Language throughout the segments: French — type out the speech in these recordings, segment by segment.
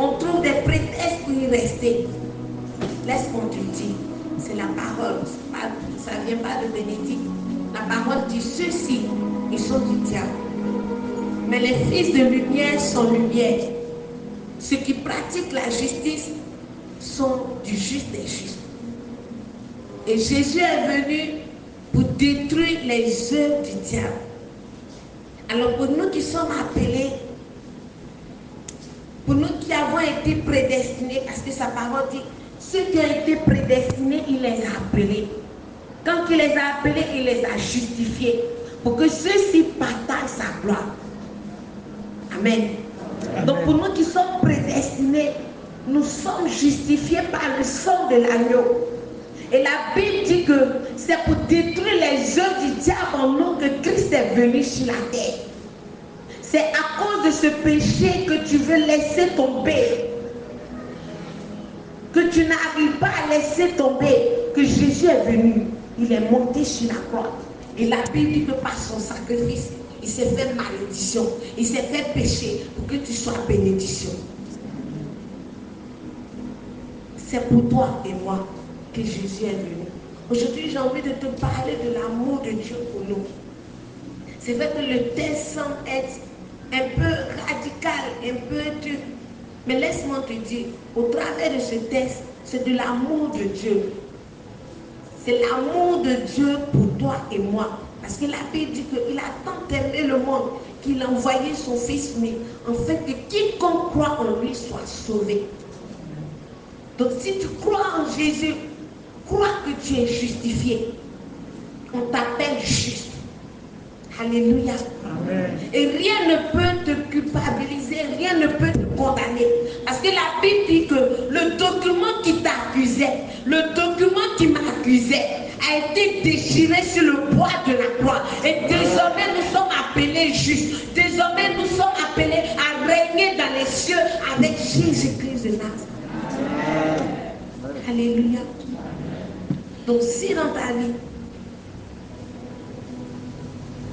On trouve des prétextes pour y rester. Laisse-moi te dire, c'est la parole, ça ne vient pas de Bénédicte. La parole dit ceux-ci, ils sont du diable. Mais les fils de lumière sont lumière. Ceux qui pratiquent la justice sont du juste des justes. Et Jésus est venu pour détruire les œuvres du diable. Alors pour nous qui sommes appelés, pour nous qui avons été prédestinés, parce que sa parole dit, ceux qui ont été prédestinés, il les a appelés. Quand il les a appelés, il les a justifiés, pour que ceux-ci partagent sa gloire. Amen. Amen. Donc pour nous qui sommes prédestinés, nous sommes justifiés par le sang de l'agneau. Et la Bible dit que c'est pour détruire les œuvres du diable en nous que Christ est venu sur la terre. C'est à cause de ce péché que tu veux laisser tomber, que tu n'arrives pas à laisser tomber, que Jésus est venu. Il est monté sur la croix. Et la Bible dit que par son sacrifice, il s'est fait malédiction, il s'est fait péché pour que tu sois bénédiction. C'est pour toi et moi que Jésus est venu. Aujourd'hui, j'ai envie de te parler de l'amour de Dieu pour nous. C'est vrai que le texte semble être un peu radical, un peu dur. Mais laisse-moi te dire, au travers de ce texte, c'est de l'amour de Dieu. C'est l'amour de Dieu pour toi et moi. Parce que la Bible dit qu'il a tant aimé le monde qu'il a envoyé son Fils unique, afin que quiconque croit en lui soit sauvé. Donc si tu crois en Jésus, crois que tu es justifié. On t'appelle juste. Alléluia. Amen. Et rien ne peut te culpabiliser, rien ne peut te condamner. Parce que la Bible dit que le document qui t'accusait, le document qui m'accusait, a été déchiré sur le bois de la croix. Et désormais nous sommes appelés justes. Désormais nous sommes appelés à régner dans les cieux avec Jésus-Christ de Nazareth. Alléluia. Donc si dans ta vie,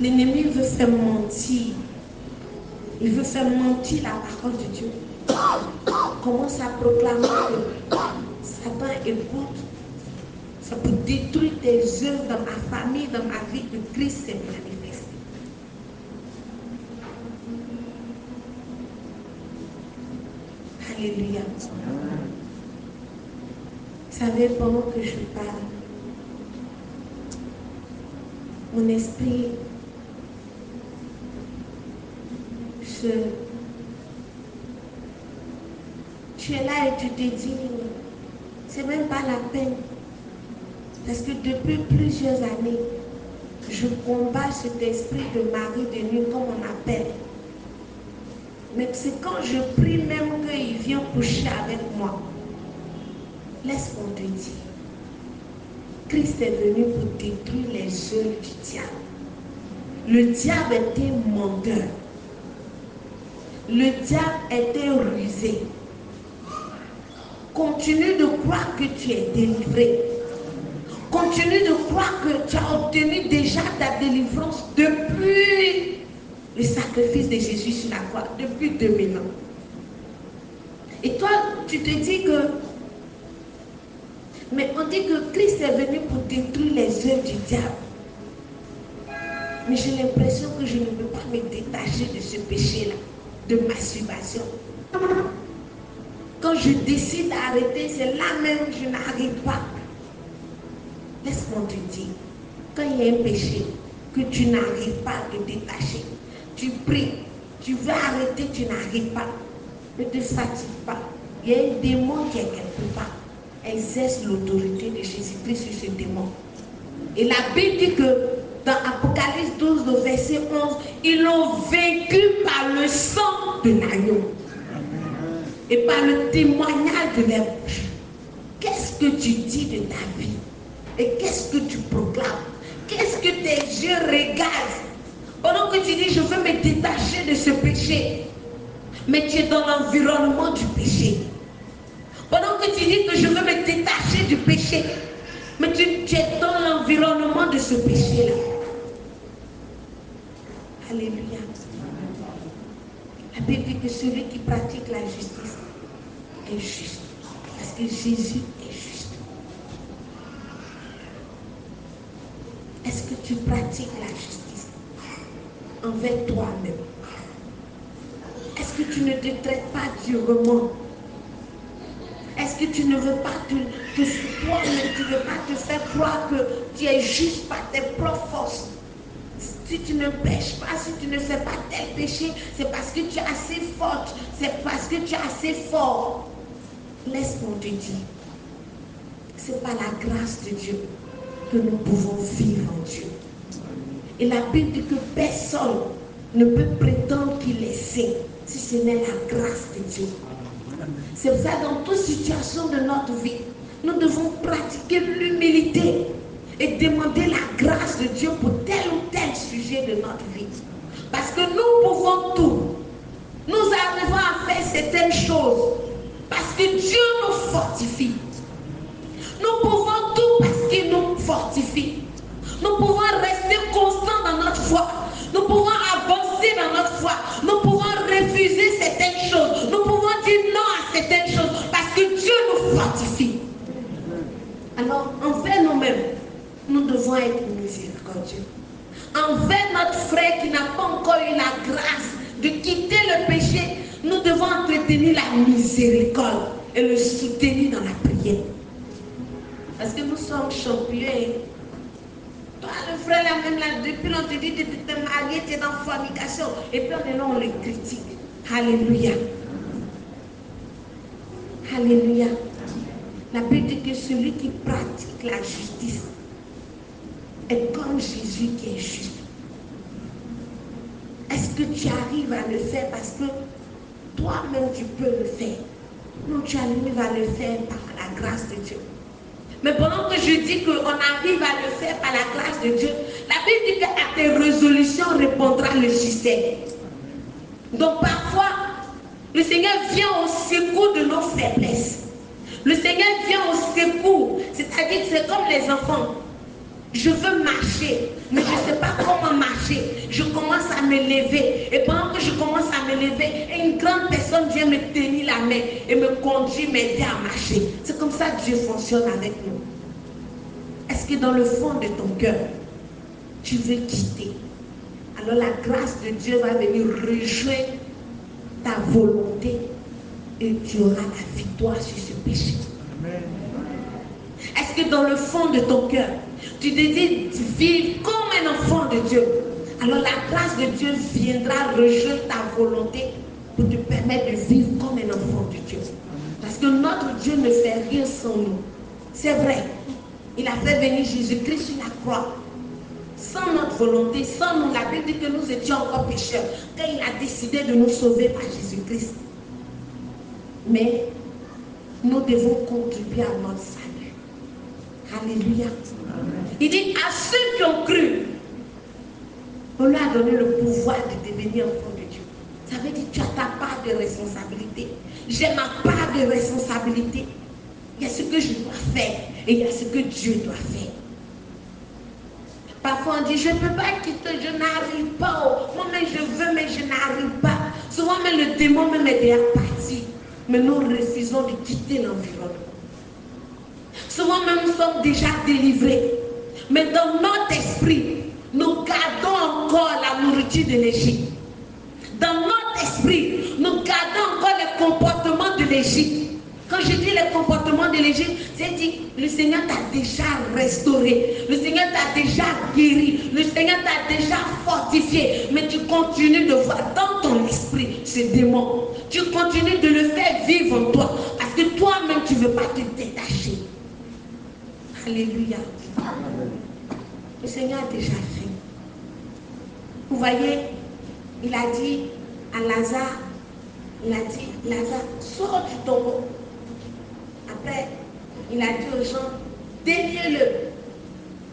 l'ennemi veut faire mentir, il veut faire mentir la parole de Dieu, commence à proclamer que Satan écoute, ça peut détruire tes œuvres dans ma famille, dans ma vie, que Christ s'est manifesté. Alléluia. Vous savez, pendant que je parle, mon esprit tu es là et tu te dis, c'est même pas la peine. Parce que depuis plusieurs années, je combats cet esprit de mari de nuit, comme on appelle. Mais c'est quand je prie même qu'il vient coucher avec moi. Laisse-moi te dire, Christ est venu pour détruire les œuvres du diable. Le diable était menteur. Le diable était rusé. Continue de croire que tu es délivré. Continue de croire que tu as obtenu déjà ta délivrance depuis le sacrifice de Jésus sur la croix, depuis 2000 ans. Et toi, tu te dis que... Mais on dit que Christ est venu pour détruire les œuvres du diable. Mais j'ai l'impression que je ne peux pas me détacher de ce péché-là, de masturbation. Quand je décide d'arrêter, c'est là même que je n'arrive pas. Laisse-moi te dire, quand il y a un péché que tu n'arrives pas à te détacher, tu pries, tu veux arrêter, tu n'arrives pas. Ne te fatigue pas. Il y a un démon qui est quelque part. Exerce l'autorité de Jésus-Christ sur ce démon. Et la Bible dit que dans Apocalypse 12, le verset 11, ils l'ont vaincu par le sang de l'agneau et par le témoignage de leur bouche. Qu'est-ce que tu dis de ta vie? Et qu'est-ce que tu proclames? Qu'est-ce que tes yeux regardent? Pendant que tu dis, je veux me détacher de ce péché, mais tu es dans l'environnement du péché. Pendant que tu dis que je veux me détacher du péché, mais tu es dans l'environnement de ce péché-là. Alléluia. La Bible dit que celui qui pratique la justice est juste. Parce que Jésus est juste. Est-ce que tu pratiques la justice envers toi-même? Est-ce que tu ne te traites pas durement? Est-ce que tu ne veux pas toi-même, tu ne veux pas te faire croire que tu es juste par tes propres forces? Si tu ne pêches pas, si tu ne fais pas tel péché, c'est parce que tu es assez forte, c'est parce que tu es assez fort. Laisse-moi te dire, c'est par la grâce de Dieu que nous pouvons vivre en Dieu. Et la Bible dit que personne ne peut prétendre qu'il est saint si ce n'est la grâce de Dieu. C'est pour ça, dans toute situation de notre vie, nous devons pratiquer l'humilité et demander la grâce de Dieu pour tel ou tel sujet de notre vie. Parce que nous pouvons tout. Nous arrivons à faire certaines choses parce que Dieu nous fortifie. Nous pouvons tout parce qu'il nous fortifie. Nous pouvons rester constants dans notre foi. Nous pouvons avancer dans notre foi. Nous pouvons refuser certaines choses. Nous pouvons dire non à certaines choses parce que Dieu nous fortifie. Alors, envers nous-mêmes, nous devons être miséricordieux. Envers notre frère qui n'a pas encore eu la grâce de quitter le péché, nous devons entretenir la miséricorde et le soutenir dans la prière. Parce que nous sommes champions. Toi, le frère, là, même là, depuis on te dit de te marier, tu es dans la fornication. Et puis on est là, on le critique. Alléluia. Alléluia. La Bible dit que celui qui pratique la justice est comme Jésus qui est juste. Est-ce que tu arrives à le faire parce que toi-même tu peux le faire? Non, tu arrives à le faire par la grâce de Dieu. Mais pendant que je dis qu'on arrive à le faire par la grâce de Dieu, la Bible dit qu'à tes résolutions répondra le succès. Donc parfois, le Seigneur vient au secours de nos faiblesses. Le Seigneur vient au secours, c'est-à-dire que c'est comme les enfants. Je veux marcher, mais je ne sais pas comment marcher. Je commence à me lever. Et pendant que je commence à me lever, une grande personne vient me tenir la main et me conduire, m'aider à marcher. C'est comme ça que Dieu fonctionne avec nous. Est-ce que dans le fond de ton cœur, tu veux quitter? Alors la grâce de Dieu va venir rejoindre ta volonté et tu auras la victoire sur ce péché. Amen. Est-ce que dans le fond de ton cœur, tu désires vivre comme un enfant de Dieu? Alors la grâce de Dieu viendra rejoindre ta volonté pour te permettre de vivre comme un enfant de Dieu. Parce que notre Dieu ne fait rien sans nous. C'est vrai. Il a fait venir Jésus-Christ sur la croix. Sans notre volonté, sans nous, la Bible dit que nous étions encore pécheurs. Quand il a décidé de nous sauver par Jésus-Christ. Mais nous devons contribuer à notre salut. Alléluia. Il dit à ceux qui ont cru, on leur a donné le pouvoir de devenir enfant de Dieu. Ça veut dire que tu as ta part de responsabilité. J'ai ma part de responsabilité. Il y a ce que je dois faire et il y a ce que Dieu doit faire. Parfois on dit je ne peux pas quitter, je n'arrive pas. Moi-même je veux mais je n'arrive pas. Souvent même le démon même est déjà parti. Mais nous refusons de quitter l'environnement. Souvent même nous sommes déjà délivrés. Mais dans notre esprit, nous gardons encore la nourriture de l'Égypte. Dans notre esprit, nous gardons encore les comportements de l'Égypte. Quand je dis les comportements de l'Égypte, c'est dire le Seigneur t'a déjà restauré, le Seigneur t'a déjà guéri, le Seigneur t'a déjà fortifié, mais tu continues de voir dans ton esprit ce démon. Tu continues de le faire vivre en toi, parce que toi-même tu ne veux pas te détacher. Alléluia. Le Seigneur a déjà fait. Vous voyez, il a dit à Lazare, Lazare, sors du tombeau. Après, il a dit aux gens, déliez-le.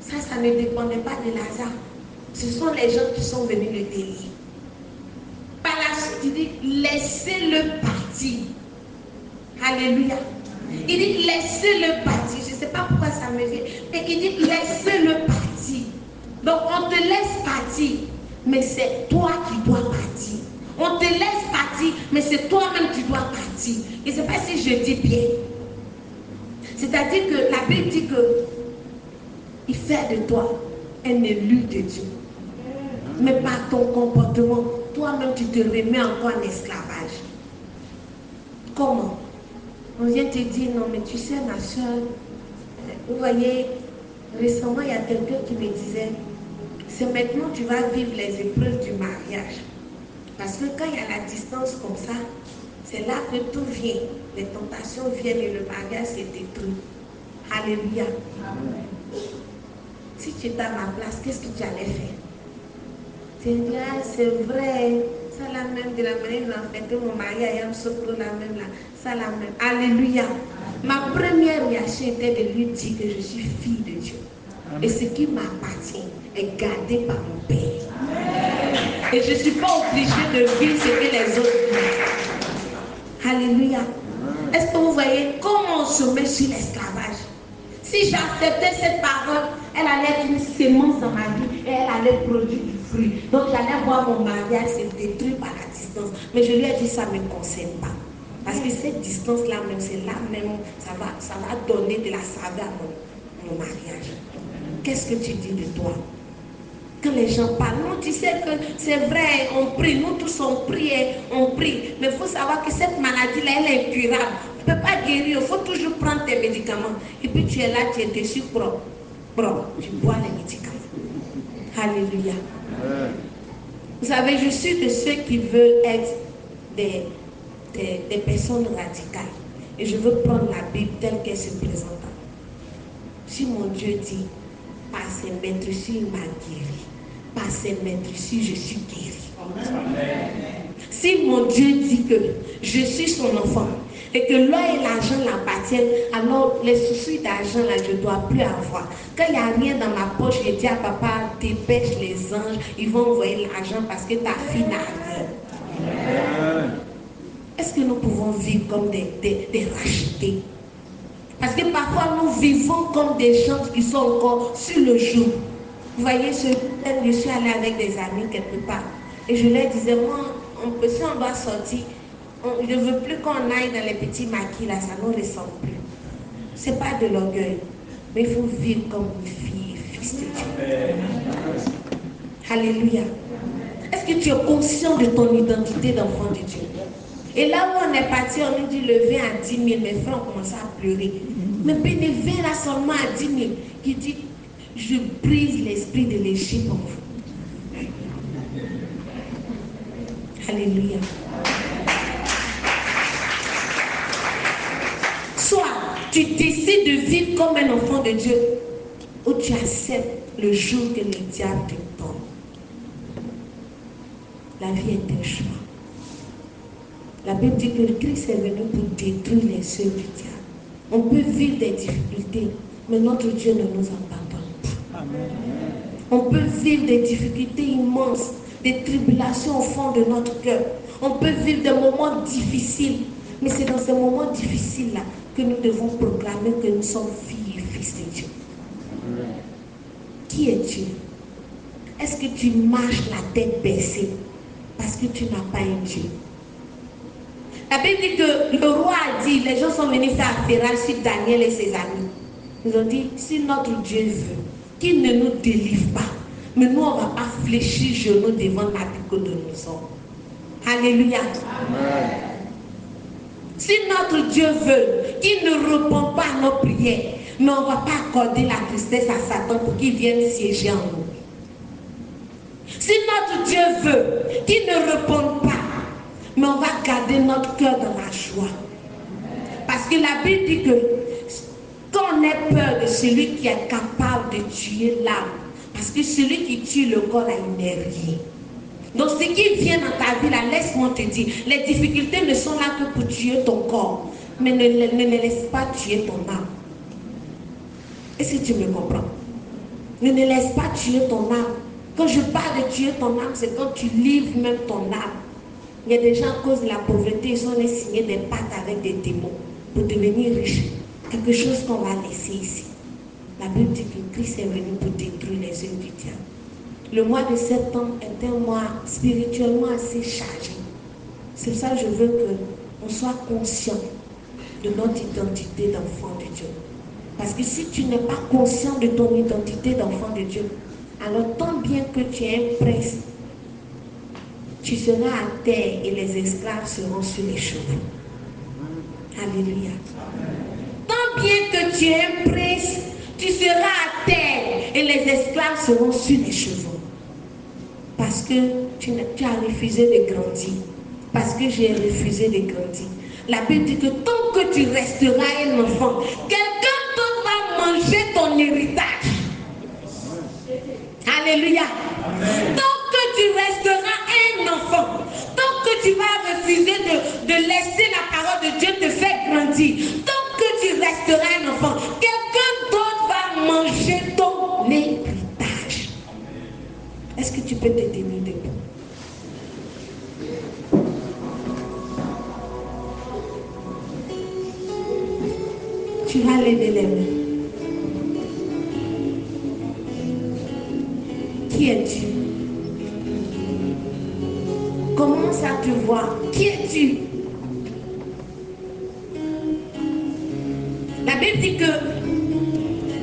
Ça ne dépendait pas de Lazare. Ce sont les gens qui sont venus le délier. Par la suite, il dit, laissez-le partir. Alléluia. Il dit, laissez-le partir. Je ne sais pas pourquoi ça me vient. Mais il dit, laissez-le partir. Donc, on te laisse partir. Mais c'est toi qui dois partir. On te laisse partir, mais c'est toi-même qui dois partir. Je ne sais pas si je dis bien. C'est-à-dire que la Bible dit que il fait de toi un élu de Dieu. Mais par ton comportement, toi-même tu te remets encore en esclavage. Comment? On vient te dire, non mais tu sais ma soeur, vous voyez, récemment il y a quelqu'un qui me disait, c'est maintenant que tu vas vivre les épreuves du mariage. Parce que quand il y a la distance comme ça, c'est là que tout vient. Les tentations viennent et le mariage se détruit. Alléluia. Si tu étais à ma place, qu'est-ce que tu allais faire? Tu dis, ah, c'est vrai, ça la même, de la manière dont j'ai fait mon mari, il y a la même là, ça la même. Alléluia. Ma première réaction était de lui dire que je suis fille de Dieu. Et ce qui m'appartient est gardé par mon Père. Et je ne suis pas obligée de vivre ce que les autres vivent. Alléluia. Est-ce que vous voyez comment on se met sur l'esclavage? Si j'acceptais cette parole, elle allait être une sémence dans ma vie et elle allait produire du fruit. Donc j'allais voir mon mariage se détruire par la distance. Mais je lui ai dit, ça ne me concerne pas. Parce que cette distance-là même, c'est là même, ça va donner de la saveur à mon mariage. Qu'est-ce que tu dis de toi? Quand les gens parlent, non, tu sais que c'est vrai, on prie, nous tous on prie, on prie. Mais il faut savoir que cette maladie-là, elle est incurable. Tu ne peux pas guérir, il faut toujours prendre tes médicaments. Et puis tu es là, tu es dessus propre. Tu bois les médicaments. Alléluia. Vous savez, je suis de ceux qui veulent être des personnes radicales. Et je veux prendre la Bible telle qu'elle se présente. Si mon Dieu dit, par ses maîtres ici, il m'a guéri. Par ses maîtres ici, je suis guéri. Amen. Si mon Dieu dit que je suis son enfant et que l'or et l'argent l'appartiennent, alors les soucis d'argent là, je ne dois plus avoir. Quand il n'y a rien dans ma poche, je dis à papa, dépêche les anges, ils vont envoyer l'argent parce que ta fille n'a rien. Amen. Est-ce que nous pouvons vivre comme des rachetés? Parce que parfois nous vivons comme des gens qui sont encore sur le jour. Vous voyez, je suis allée avec des amis quelque part. Et je leur disais, moi, si on doit sortir, je ne veux plus qu'on aille dans les petits maquis là, ça ne nous ressemble plus. Ce n'est pas de l'orgueil, mais il faut vivre comme une fille et fils de Dieu. Alléluia. Est-ce que tu es conscient de ton identité d'enfant de Dieu? Et là où on est parti, on nous dit lever à 10 000. Mes frères ont commencé à pleurer. Mais bénévole là seulement à 10 000 qui dit, je brise l'esprit de l'Égypte en vous. Alléluia. Soit tu décides de vivre comme un enfant de Dieu, ou tu acceptes le jour que le diable te tombe. La vie est un choix. La Bible dit que le Christ est venu pour détruire les œuvres du diable. On peut vivre des difficultés, mais notre Dieu ne nous abandonne pas. Amen. On peut vivre des difficultés immenses, des tribulations au fond de notre cœur. On peut vivre des moments difficiles, mais c'est dans ces moments difficiles-là que nous devons proclamer que nous sommes filles et fils de Dieu. Amen. Qui es-tu? Est-ce que tu marches la tête baissée parce que tu n'as pas un Dieu? La Bible dit que le roi a dit, les gens sont venus faire affaire sur Daniel et ses amis. Ils ont dit, si notre Dieu veut, qu'il ne nous délivre pas. Mais nous, on ne va pas fléchir genoux devant la pique de nous sommes. Alléluia. Amen. Si notre Dieu veut, qu'il ne répond pas à nos prières, mais on ne va pas accorder la tristesse à Satan pour qu'il vienne siéger en nous. Si notre Dieu veut, qu'il ne réponde pas, mais on va garder notre cœur dans la joie. Parce que la Bible dit que quand on ait peur de celui qui est capable de tuer l'âme, parce que celui qui tue le corps, il n'est rien. Donc ce qui vient dans ta vie, là, laisse-moi te dire, les difficultés ne sont là que pour tuer ton corps, mais ne laisse pas tuer ton âme. Est-ce que tu me comprends? Ne laisse pas tuer ton âme. Quand je parle de tuer ton âme, c'est quand tu livres même ton âme. Il y a des gens à cause de la pauvreté, ils sont allés signer des pactes avec des démons pour devenir riches. Quelque chose qu'on va laisser ici. La Bible dit que Christ est venu pour détruire les œuvres du diable. Le mois de septembre est un mois spirituellement assez chargé. C'est ça que je veux qu'on soit conscient de notre identité d'enfant de Dieu. Parce que si tu n'es pas conscient de ton identité d'enfant de Dieu, alors tant bien que tu es un prince, tu seras à terre et les esclaves seront sur les chevaux. Alléluia. Tant bien que tu es un prince, tu seras à terre et les esclaves seront sur les chevaux. Parce que tu as refusé de grandir. Parce que j'ai refusé de grandir. La Bible dit que tant que tu resteras un enfant, quelqu'un d'autre va manger ton héritage. Alléluia. Amen. Tant que tu resteras un enfant, tant que tu vas refuser de laisser la parole de Dieu te faire grandir, tant que tu resteras un enfant, quelqu'un d'autre va manger ton héritage. Est-ce que tu peux te tenir debout? Tu vas lever les mains. Qui es-tu? Commence à te voir. Qui es-tu? La Bible dit que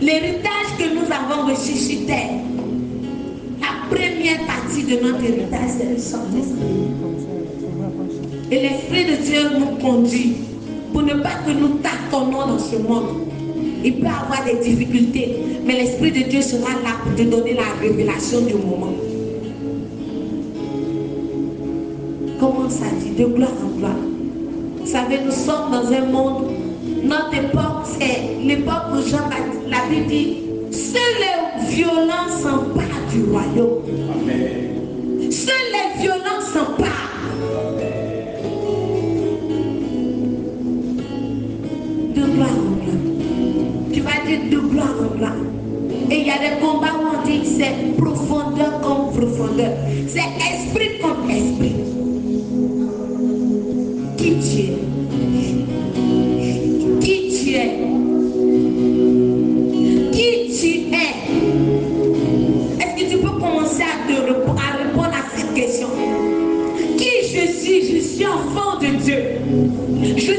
l'héritage que nous avons reçu sur terre, la première partie de notre héritage, c'est le Saint-Esprit. Et l'Esprit de Dieu nous conduit pour ne pas que nous tâtonnons dans ce monde. Il peut y avoir des difficultés, mais l'Esprit de Dieu sera là pour te donner la révélation du moment. Comment ça dit? De gloire en gloire. Vous savez, nous sommes dans un monde, notre époque, c'est l'époque où Jean, la Bible dit, seuls les violents s'emparent du royaume. Amen. Seuls les violents s'emparent. De gloire en gloire. Tu vas dire de gloire en gloire. Et il y a des combats où on dit que c'est profondeur comme profondeur. C'est esprit comme esprit. Qui tu es? Qui tu es? Qui tu es? Est-ce que tu peux commencer à répondre à cette question? Qui je suis? Je suis enfant de Dieu. Je